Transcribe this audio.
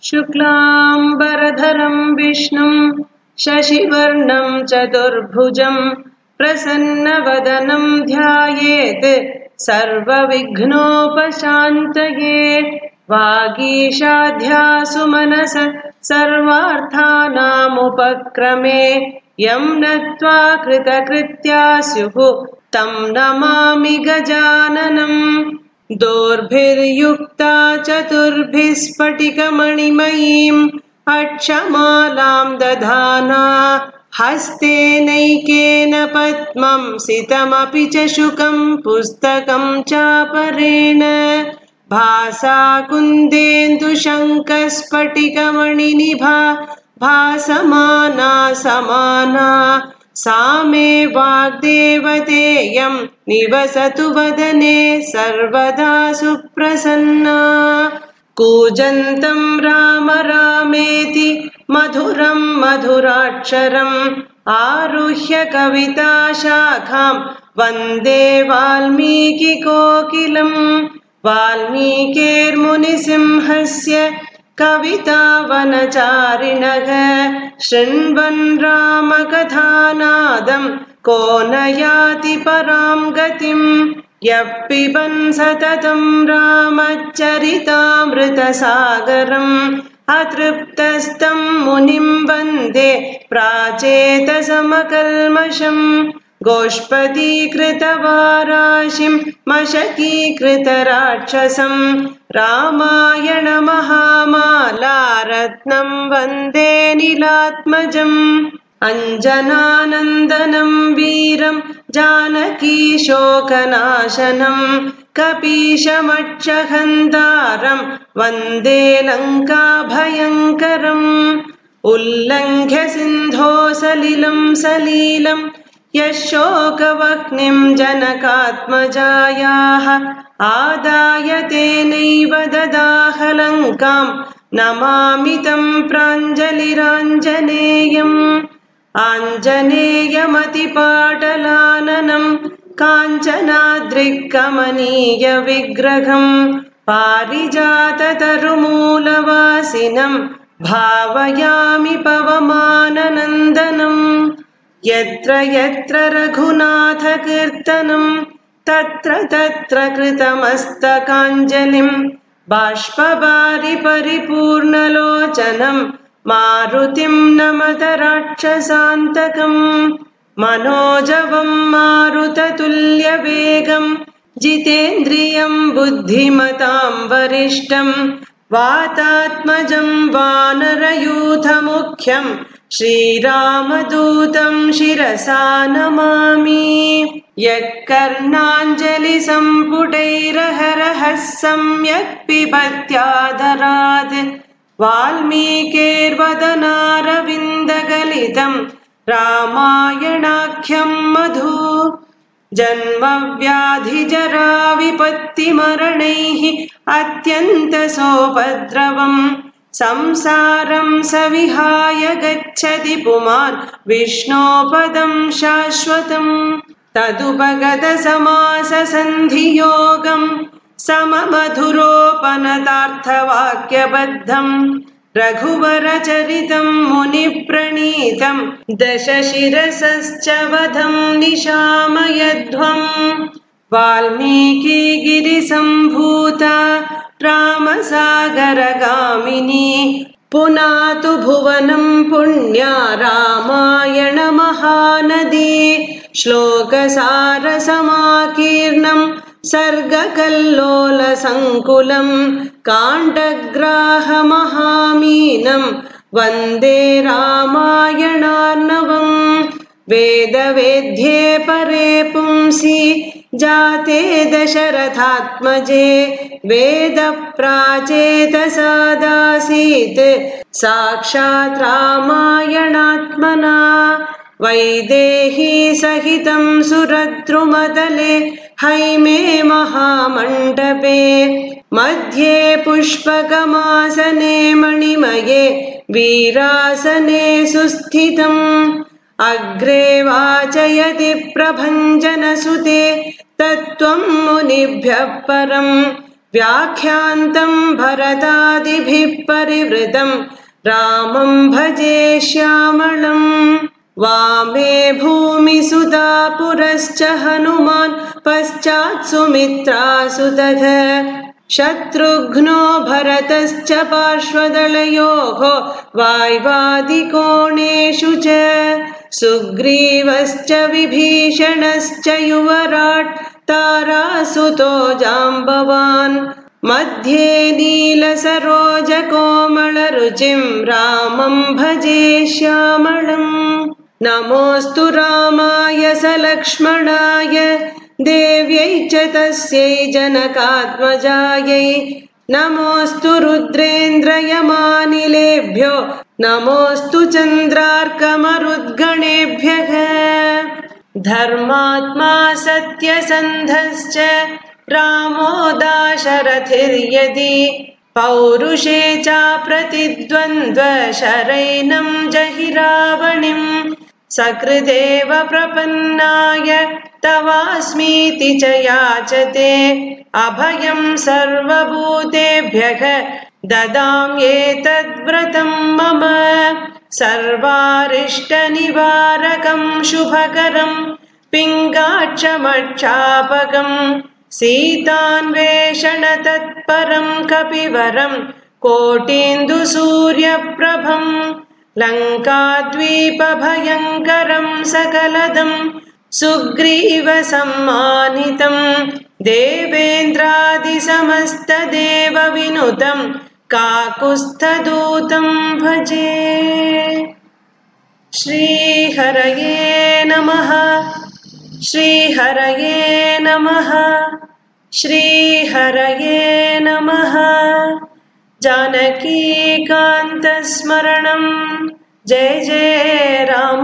शुक्लांबरधरं विष्णुं शशिवर्णं चतुर्भुजं प्रसन्नवदनं ध्यायेत् सर्वविघ्नोपशान्तये। वागीशाध्यासु मनस सर्वार्थानामुपक्रमे यं नत्वा कृतकृत्या स्युः तं नमामि गजाननम्। दोर्भिर्युक्ता चतुर्भिः स्फटिकमणिमयीम् अक्षमालां दधाना हस्तेनैकेन पद्मं सितमपि च शुकं पुस्तकं चापरेण भासा कुन्देन्दुशङ्खस्फटिकमणिनिभा भासमाना समाना सा मे वाग्देवतेयं निवसतु वदने सर्वदा सुप्रसन्ना। कूजन्तं राम रामेति मधुरं मधुराक्षरम् आरुह्य कविताशाखां वन्दे वाल्मीकिकोकिलम्। वाल्मीकिर्मुनिसिंहस्य कवितावनचारिणः शृण्वन् रामकथानादं को न याति परां गतिम्। यः पिबन् सततं रामचरितामृतसागरम् अतृप्तस्तं मुनिं वन्दे प्राचेतसमकल्मषम्। गोष्पदीकृतवाराशिं मशकीकृतराक्षसं रामायणमहामालारत्नं वन्दे नीलात्मजम्। अञ्जनानन्दनं वीरं जानकीशोकनाशनं कपीशमक्षहन्तारं वन्दे लङ्काभयङ्करम्। उल्लङ्घ्य सिन्धोसलिलं सलीलं यशोकवह्निं जनकात्मजायाः आदाय तेनैव ददाह लङ्कां नमामि तं प्राञ्जलिराञ्जनेयम्। आञ्जनेयमतिपाटलाननं काञ्चनाद्रिकमनीयविग्रहं पारिजाततरुमूलवासिनं भावयामि पवमाननन्दनम्। यत्र यत्र रघुनाथकीर्तनं तत्र तत्र कृतमस्तकाञ्जलिं बाष्पवारि परिपूर्णलोचनं मारुतिं नमत राक्षसान्तकम्। मनोजवं मारुततुल्यवेगं जितेन्द्रियं बुद्धिमतां वरिष्ठं वातात्मजं वानरयूथमुख्यं श्रीरामदूतं शिरसा नमामि। यः कर्णाञ्जलिसम्पुटैरहरहः सम्यक् पिबत्यादरात् वाल्मीकिर्वदनारविन्दगलितं रामायणाख्यं मधु। जन्मव्याधिजराविपत्तिमरणैः अत्यन्तसोपद्रवं संसारं सविहाय गच्छति पुमान् विष्णोपदं शाश्वतम्। तदुपगतसमाससन्धियोगं सममधुरोपनतार्थवाक्यबद्धं रघुवरचरितं मुनिप्रणीतं दशशिरसश्च वधं निशामयध्वम्। वाल्मीकिगिरिसम्भूता रामसागरगामिनी पुनातु भुवनं पुण्या रामायणमहानदी। श्लोकसारसमाकीर्णं सर्गकल्लोलसङ्कुलं काण्डग्राहमहामीनं वन्दे रामायणार्णवम्। वेदवेद्ये परे पुंसि जाते दशरथात्मजे वेदप्राचेतसादासीत् साक्षात् रामायणात्मना। वैदेही सहितं सुरद्रुमतले हैमे महामण्डपे मध्ये पुष्पकमासने मणिमये वीरासने सुस्थितम्। अग्रे वाचयति प्रभञ्जनसुते तत्त्वं मुनिभ्यः परं व्याख्यान्तं भरतादिभिः परिवृतं रामं भजे श्यामळम् वामे भूमिसुता पुरश्च हनुमान् पश्चात् सुमित्रासुतः शत्रुघ्नो भरतश्च पार्श्वदलयोः वाय्वादिकोणेषु च सुग्रीवश्च विभीषणश्च युवराट् तारासुतो जाम्बवान् मध्ये नीलसरोजकोमलरुचिं रामं भजे श्यामळम् नमोऽस्तु रामाय सलक्ष्मणाय देव्यै च तस्यै जनकात्मजायै नमोऽस्तु रुद्रेन्द्रयमानिलेभ्यो नमोऽस्तु चन्द्रार्कमरुद्गणेभ्यः धर्मात्मा सत्यसन्धश्च रामो दाशरथिर्यदि पौरुषे चाप्रतिद्वन्द्वशरैनं जहि रावणिं सकृदेव प्रपन्नाय तवास्मीति च याचते अभयं सर्वभूतेभ्यः ददाम्येतद्व्रतं मम सर्वारिष्टनिवारकं शुभकरं पिङ्गाक्षमक्षापकं सीतान्वेषणतत्परं कपिवरं कोटीन्दुसूर्यप्रभं लङ्काद्वीपभयङ्करं सकलदं सुग्रीवसम्मानितं देवेन्द्रादिसमस्तदेवविनुतं काकुत्स्थदूतं भजे। श्रीहरये नमः। श्रीहरये नमः। श्रीहरये नमः। जानकीकान्तस्मरणं जय जय राम